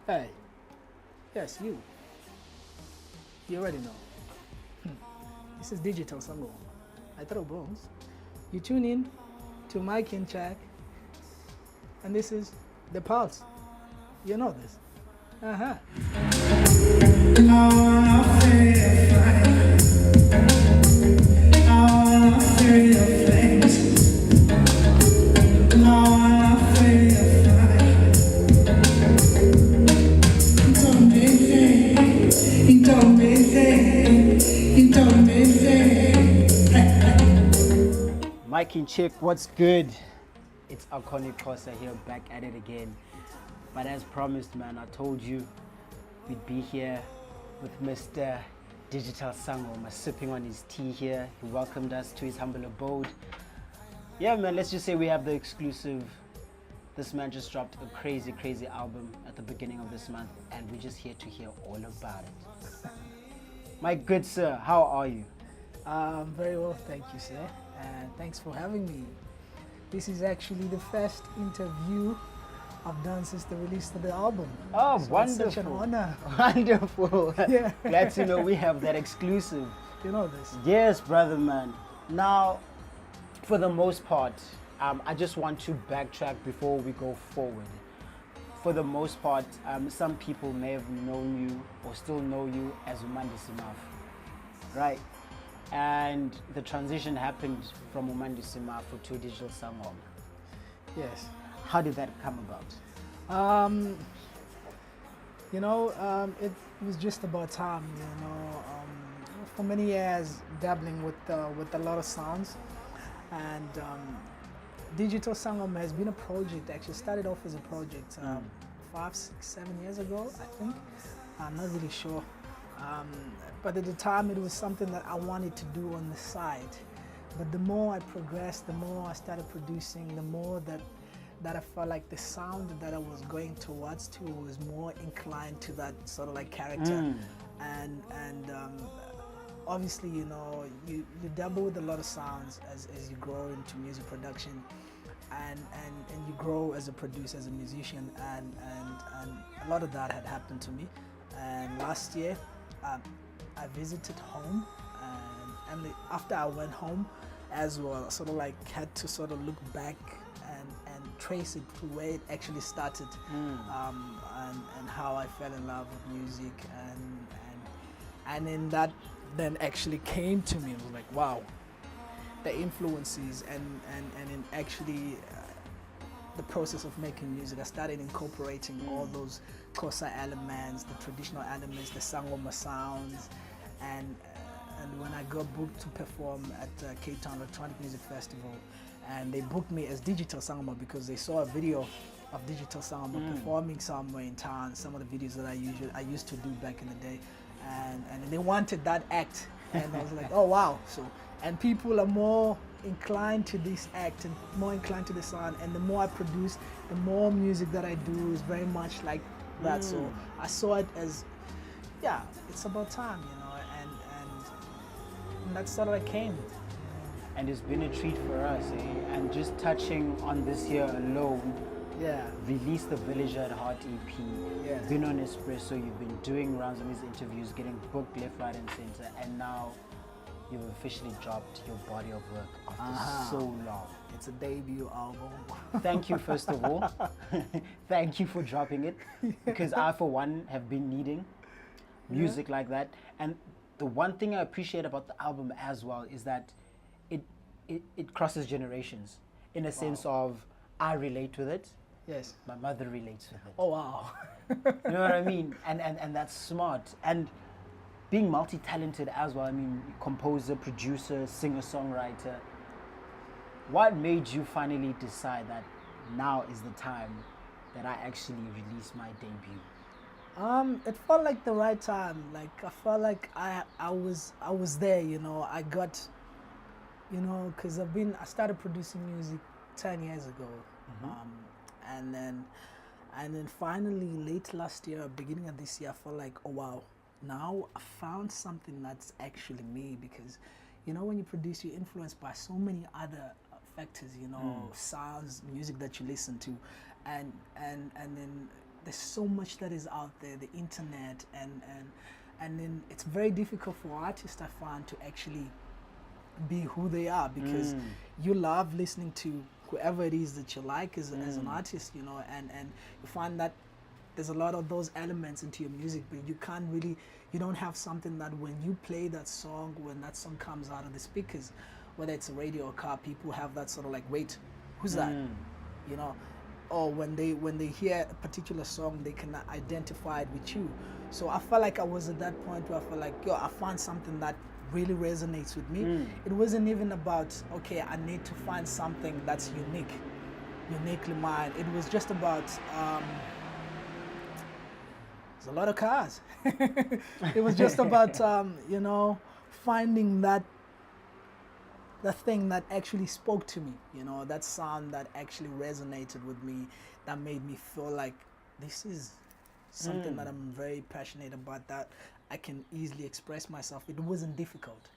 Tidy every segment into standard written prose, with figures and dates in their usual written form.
Hey, yes, you. You already know. This is Digital Sangoma. I throw bones. You tune in to Mike in Check, and this is The Pulse. You know this. Uh-huh. Mike in Check, what's good? It's Iconic Kosa here, back at it again. But as promised, man, I told you we'd be here with Mr. Digital Sangoma sipping on his tea here. He welcomed us to his humble abode. Yeah, man, let's just say we have the exclusive. This man just dropped a crazy, crazy album at the beginning of this month, and we're just here to hear all about it. My good sir, how are you? Very well, thank you, sir. And thanks for having me. This is actually the first interview I've done since the release of the album. Oh, So wonderful. It's such an honor. Wonderful. Yeah. Glad to know we have that exclusive. You know this. Yes, brother, man. Now, for the most part, I just want to backtrack before we go forward. For the most part, some people may have known you or still know you as Umandi Simaf, right? And the transition happened from Umandi Simaf to Digital Sangoma. Yes. How did that come about? It was just about time, for many years dabbling with a lot of sounds, and Digital Sangoma has been a project. Actually started off as a project 5, 6, 7 years ago, I think. I'm not really sure, but at the time it was something that I wanted to do on the side. But the more I progressed, the more I started producing, the more that I felt like the sound that I was going towards was more inclined to that sort of like character. And obviously, you dabble with a lot of sounds as you grow into music production, and you grow as a producer, as a musician, and a lot of that had happened to me. And last year, I visited home, and after I went home as well, sort of like had to sort of look back and trace it to where it actually started, and how I fell in love with music, and then that then actually came to me. It was like, wow, the influences and in actually the process of making music, I started incorporating all those Kosa elements, the traditional elements, the Sangoma sounds, and when I got booked to perform at Cape Town Electronic Music Festival, and they booked me as Digital Sangoma because they saw a video of Digital Sangoma performing somewhere in town, some of the videos that I used to do back in the day, and they wanted that act, and I was like, oh wow. So, and people are more inclined to this act and more inclined to the sound, and the more I produce, the more music that I do is very much like that. So I saw it as, yeah, it's about time, and that's sort of like came. And it's been a treat for us, eh? And just touching on this year alone, Yeah. released the Village at Heart EP, Yes. been on Espresso, you've been doing rounds on these interviews, getting booked left, right and center, and now you've officially dropped your body of work after so long. It's a debut album. Thank you, first of all. Thank you for dropping it, because I, for one, have been needing music like that. And the one thing I appreciate about the album as well is that it crosses generations, in a sense of I relate with it, Yes. my mother relates with it. Oh wow. You know what I mean? And that's smart. And being multi-talented as well, I mean, composer, producer, singer-songwriter. What made you finally decide that now is the time that I actually release my debut? It felt like the right time. Like I felt like I was there. I got, because I started producing music 10 years ago, and then finally late last year, beginning of this year, I felt like, oh wow, now I found something that's actually me. Because when you produce, you're influenced by so many other factors, sounds, music that you listen to, and then there's so much that is out there, the internet, and then it's very difficult for artists, I find, to actually be who they are, because you love listening to whoever it is that you like as an artist, you know, and you find that there's a lot of those elements into your music, but you can't really, you don't have something that when you play that song, when that song comes out of the speakers, whether it's a radio or car, people have that sort of like, wait, who's that? You know, or when they hear a particular song, they can identify it with you. So I felt like I was at that point where I felt like, yo, I found something that really resonates with me. It wasn't even about, okay, I need to find something that's uniquely mine. It was just about, there's a lot of cars. It was just about, you know, finding that the thing that actually spoke to me, you know, that sound that actually resonated with me, that made me feel like this is something that I'm very passionate about, that I can easily express myself. It wasn't difficult.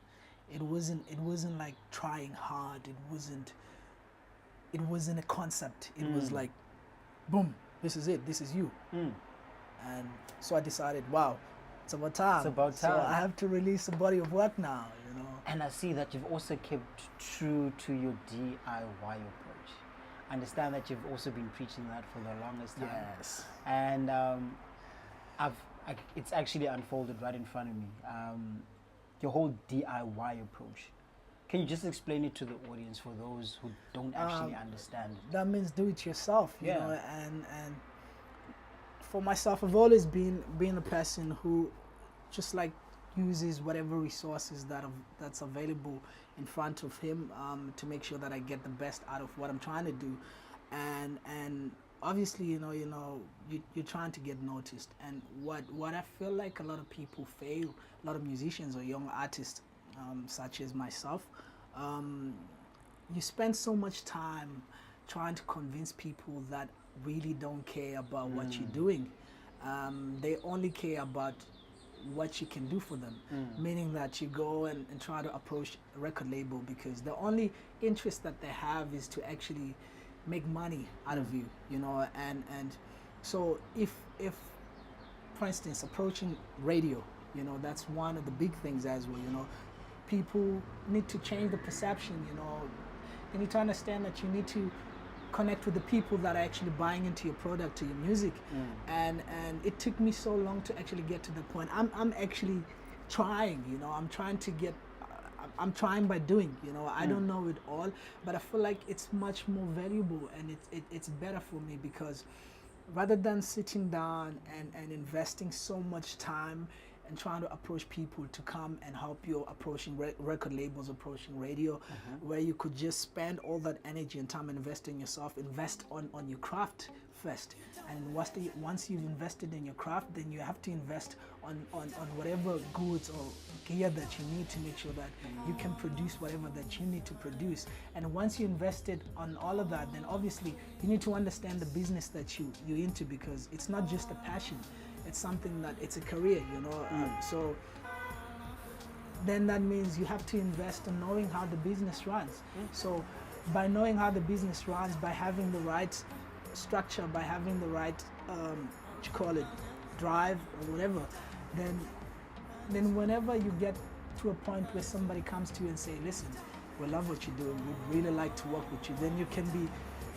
It wasn't like trying hard. It wasn't a concept. It was like, boom, this is it. This is you. And so I decided, wow, it's about time. It's about time. So I have to release a body of work now, you know. And I see that you've also kept true to your DIY approach. I understand that you've also been preaching that for the longest time. Yes. And it's actually unfolded right in front of me. Your whole DIY approach. Can you just explain it to the audience for those who don't actually understand it? That means do it yourself, you Yeah. know, and for myself, I've always been a person who just like uses whatever resources that's available in front of him, to make sure that I get the best out of what I'm trying to do, and obviously, you know, you're trying to get noticed, and what I feel like a lot of people fail, a lot of musicians or young artists, such as myself, you spend so much time trying to convince people that really don't care about what you're doing. They only care about what you can do for them, meaning that you go and try to approach a record label because the only interest that they have is to actually make money out of you, you know, and so if for instance approaching radio, you know, that's one of the big things as well, you know, people need to change the perception, you know, they need to understand that you need to connect with the people that are actually buying into your product, to your music, and it took me so long to actually get to the point. I'm actually trying, you know, I'm trying by doing, you know. I don't know it all, but I feel like it's much more valuable, and it's better for me, because rather than sitting down and investing so much time and trying to approach people to come and help you approaching record labels, approaching radio, where you could just spend all that energy and time investing in yourself, invest on your craft first. And once you've invested in your craft, then you have to invest on whatever goods or gear that you need to make sure that you can produce whatever that you need to produce. And once you invested on all of that, then obviously you need to understand the business that you're into, because it's not just a passion. It's something that it's a career, you know. So then that means you have to invest in knowing how the business runs. So by knowing how the business runs, by having the right structure, by having the right what you call it, drive or whatever, then whenever you get to a point where somebody comes to you and say, listen, we love what you're doing, we'd really like to work with you, then you can be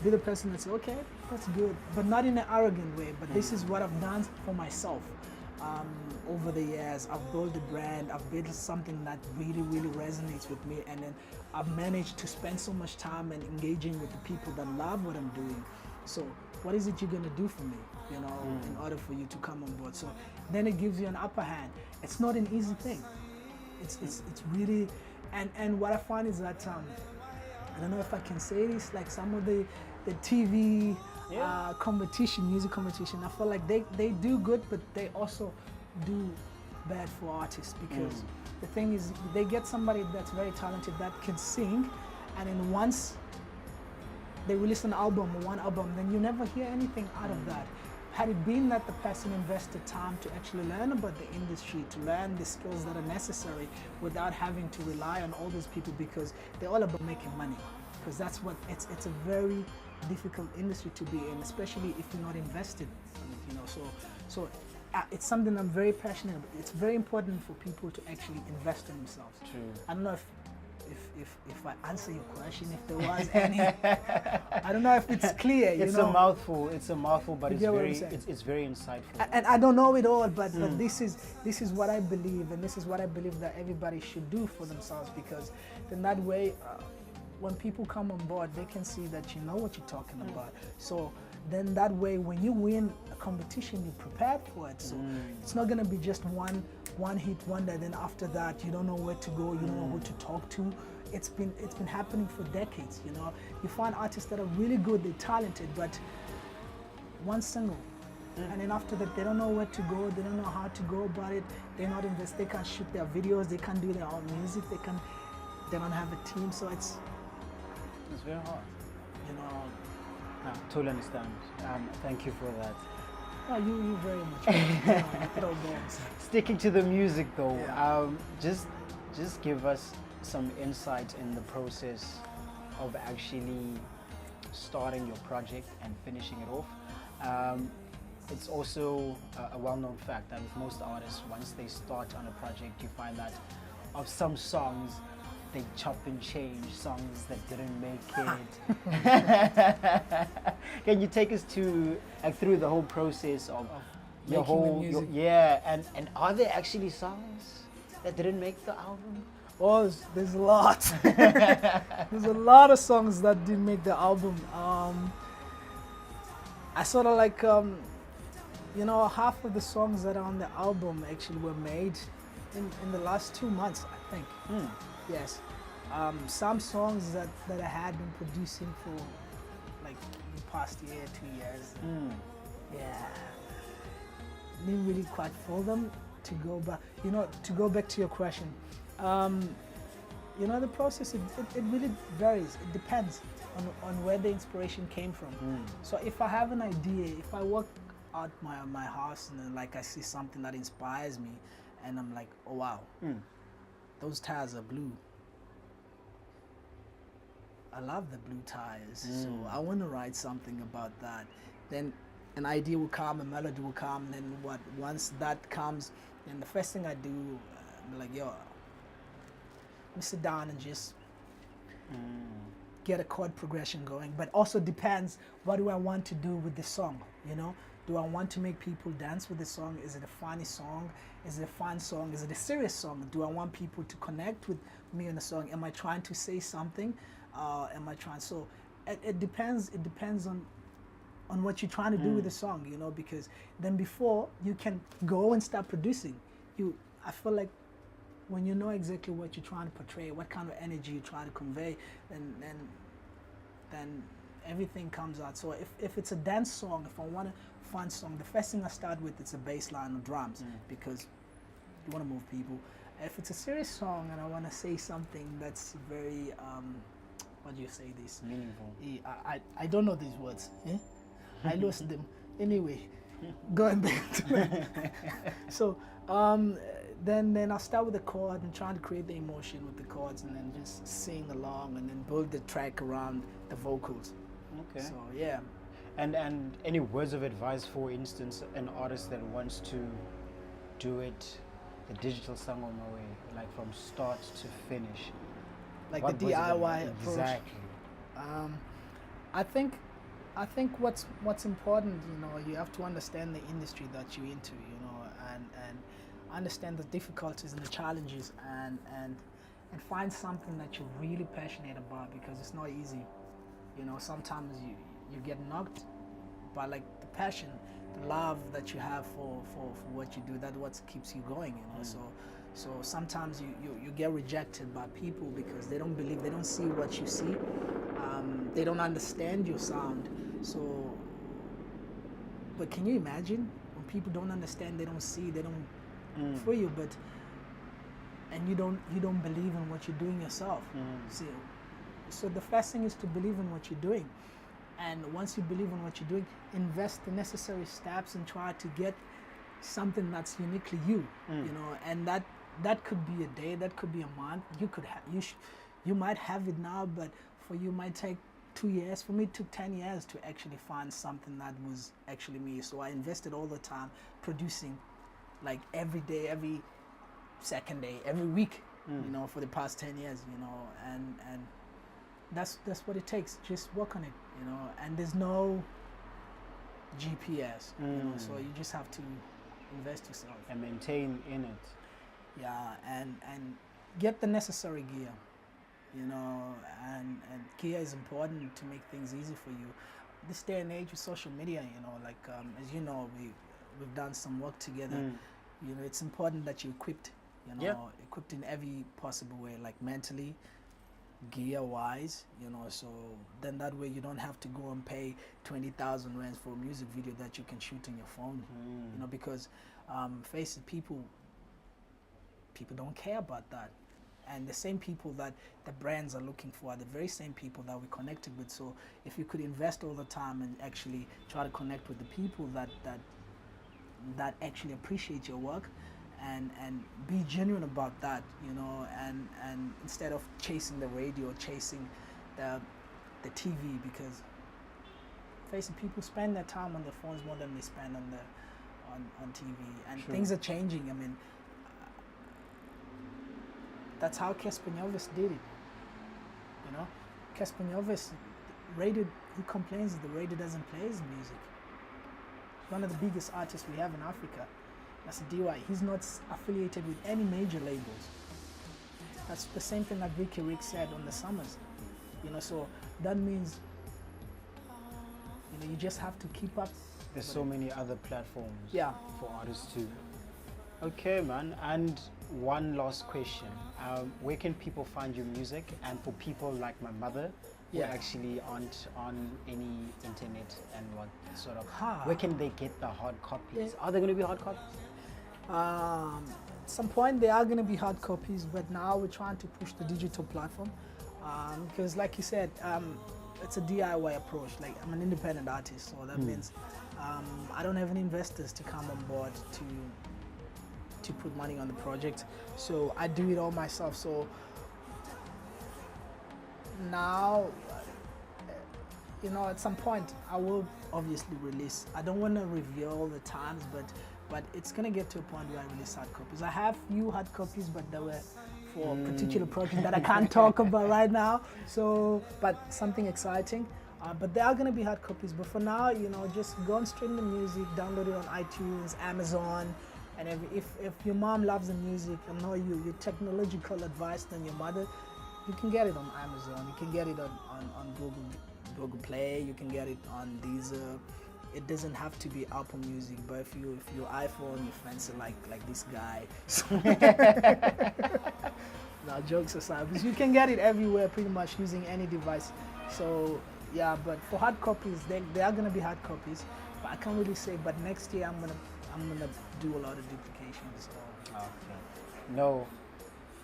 the person that says, okay, that's good, but not in an arrogant way, but this is what I've done for myself. Over the years, I've built a brand, I've built something that really, really resonates with me, and then I've managed to spend so much time and engaging with the people that love what I'm doing. So what is it you're gonna do for me, you know, in order for you to come on board? So then it gives you an upper hand. It's not an easy thing. It's really, and what I find is that, I don't know if I can say this, like some of the TV competition, music competition, I feel like they do good, but they also do bad for artists, because the thing is, they get somebody that's very talented that can sing, and then once they release an album or one album, then you never hear anything out of that. Had it been that the person invested time to actually learn about the industry, to learn the skills that are necessary without having to rely on all those people, because they're all about making money, because that's what it's a very difficult industry to be in, especially if you're not invested in it, you know. It's something I'm very passionate about. It's very important for people to actually invest in themselves. True. I don't know if I answer your question, if there was any. I don't know if it's clear. It's a mouthful. It's a mouthful, but it's very insightful. And I don't know it all, but this is what I believe, and this is what I believe that everybody should do for themselves, because then that way, when people come on board, they can see that you know what you're talking about. So then that way, when you win a competition, you're prepared for it. So it's not gonna be just one hit wonder. Then after that, you don't know where to go, you don't know who to talk to. It's been happening for decades. You know, you find artists that are really good, they're talented, but one single, and then after that, they don't know where to go, they don't know how to go about it. They're not invest. They can't shoot their videos, they can't do their own music, they don't have a team. So it's very hard. You know. I totally understand. Thank you for that. Oh, you very much. It all goes. Sticking to the music though, Yeah. just give us some insight in the process of actually starting your project and finishing it off. It's also a well-known fact that with most artists, once they start on a project, you find that of some songs, they chop and change songs that didn't make it. Can you take us through the whole process of your whole and are there actually songs that didn't make the album? Oh, there's a lot. There's a lot of songs that didn't make the album. I sort of like you know, half of the songs that are on the album actually were made in the last 2 months, I think. Yes. Some songs that I had been producing for like the past year, 2 years. Yeah. Didn't really quite follow them to go back. You know, to go back to your question. You know, the process, it really varies. It depends on where the inspiration came from. So if I have an idea, if I walk out my house and then like I see something that inspires me and I'm like, oh wow, those tires are blue. I love the blue tires, so I want to write something about that. Then an idea will come, a melody will come, and then once that comes, then the first thing I do, I'm like, yo, let me sit down and just get a chord progression going. But also depends, what do I want to do with the song, you know? Do I want to make people dance with the song? Is it a funny song? Is it a fun song? Is it a serious song? Do I want people to connect with me in the song? Am I trying to say something? Am I trying? So it depends. It depends on what you're trying to do with the song, you know. Because then before you can go and start producing, I feel like when you know exactly what you're trying to portray, what kind of energy you're trying to convey, then everything comes out. So if it's a dance song, if I want a fun song, the first thing I start with is a bass line or drums, because you want to move people. If it's a serious song and I want to say something that's very what do you say this? Meaningful. I don't know these words. I lost them. Anyway, going back to that. So then I'll start with the chord and trying to create the emotion with the chords, and then just sing along and then build the track around the vocals. Okay. So yeah. And any words of advice, for instance, an artist that wants to do it the Digital Sangoma way, like from start to finish? Like the DIY approach. Exactly. I think what's important, you know, you have to understand the industry that you're into, you know, and understand the difficulties and the challenges, and find something that you're really passionate about, because it's not easy. You know, sometimes you get knocked by like the passion, the love that you have for what you do. That's what keeps you going, you know. So sometimes you get rejected by people because they don't believe, they don't see what you see. They don't understand your sound. So, but can you imagine when people don't understand, they don't see, they don't for you, and you don't believe in what you're doing yourself. So the first thing is to believe in what you're doing, and once you believe in what you're doing, invest the necessary steps and try to get something that's uniquely you. You know, and that could be a day, that could be a month. You might have it now, but for you might take 2 years. For me, it took 10 years to actually find something that was actually me. So I invested all the time producing, like every day, every second day, every week, you know, for the past 10 years, you know, and that's what it takes. Just work on it, you know, and there's no GPS, you know, so you just have to invest yourself and maintain in it. Yeah, and get the necessary gear, you know, and gear is important to make things easy for you. This day and age with social media, you know, like as you know, we've done some work together. You know, it's important that you're equipped, you know, equipped in every possible way, like mentally, gear wise, you know, so then that way you don't have to go and pay 20,000 rands for a music video that you can shoot on your phone, you know, because face it, people don't care about that. And the same people that the brands are looking for are the very same people that we're connected with. So if you could invest all the time and actually try to connect with the people that actually appreciate your work, and be genuine about that, you know, and instead of chasing the radio, chasing the TV, because face it, people spend their time on their phones more than they spend on TV, and things are changing. I mean, that's how Kespanyovis did it, you know. Kespanyovis, radio, he complains that the radio doesn't play his music. He's one of the biggest artists we have in Africa. That's a DY. He's not affiliated with any major labels. That's the same thing that Ricky Rick said on the Summers, you know, so that means, you know, you just have to keep up. There's so many other platforms for artists too. Okay, man, and one last question. Where can people find your music? And for people like my mother, who actually aren't on any internet, and what sort of, where can they get the hard copies? Are there going to be hard copies? At some point there are going to be hard copies, but now we're trying to push the digital platform, because like you said, it's a DIY approach. Like, I'm an independent artist, so that means I don't have any investors to come on board to put money on the project, so I do it all myself. So now, you know, at some point I will obviously release. I don't want to reveal the times, but it's gonna get to a point where I release hard copies. I have few hard copies, but they were for a particular project that I can't talk about right now. So, but something exciting. But there are gonna be hard copies. But for now, you know, just go and stream the music, download it on iTunes, Amazon. And if your mom loves the music, I know you're technological advice than your mother, you can get it on Amazon, you can get it on Google Play, you can get it on Deezer. It doesn't have to be Apple Music, but if your iPhone, you fancy like this guy. Now, jokes aside, because you can get it everywhere pretty much using any device. So yeah, but for hard copies, there are gonna be hard copies, but I can't really say. But next year I'm gonna do a lot of duplications. So. Okay. No,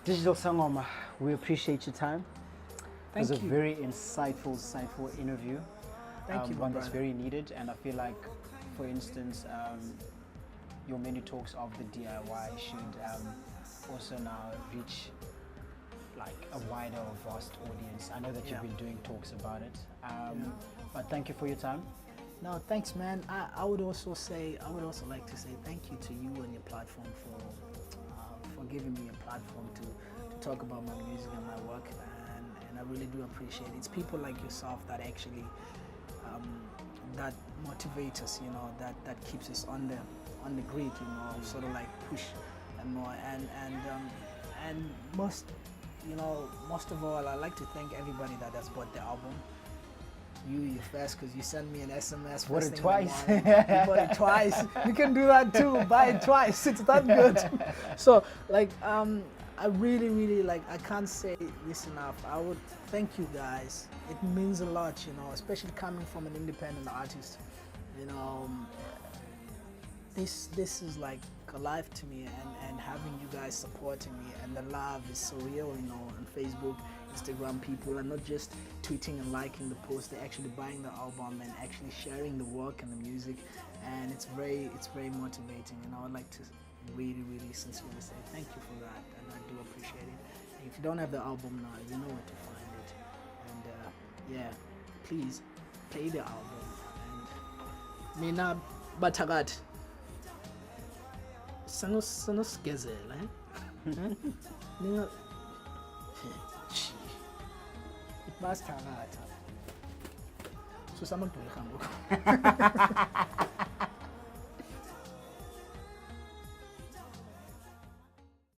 Digital Sangoma, we appreciate your time. Thank you. It was a very insightful interview. Thank you, one that's very needed, and I feel like, for instance, your many talks of the DIY should also now reach like a wider or vast audience. I know that you've been doing talks about it, but thank you for your time. No, thanks, man. I would also like to say thank you to you and your platform for giving me a platform to talk about my music and my work, and I really do appreciate it. It's people like yourself that actually that motivates us, you know, that keeps us on the grid, you know, sort of like push and more, and most of all, I like to thank everybody that has bought the album. You first, because you sent me an SMS. Bought it twice. You bought it twice. You can do that too. Buy it twice. It's that good. So, like, I really, like, I can't say this enough. I would thank you guys. It means a lot, you know, especially coming from an independent artist. You know, this is like a life to me, and having you guys supporting me, and the love is surreal, you know, on Facebook, Instagram. People are not just tweeting and liking the post, they're actually buying the album and actually sharing the work and the music, and it's very motivating, and I would like to really sincerely say thank you for that, and I do appreciate it. And if you don't have the album now, you know where to find it, and yeah, please play the album. And mina bathakathi sanosigezela ninga basithakatha susa amagqwirha ngoku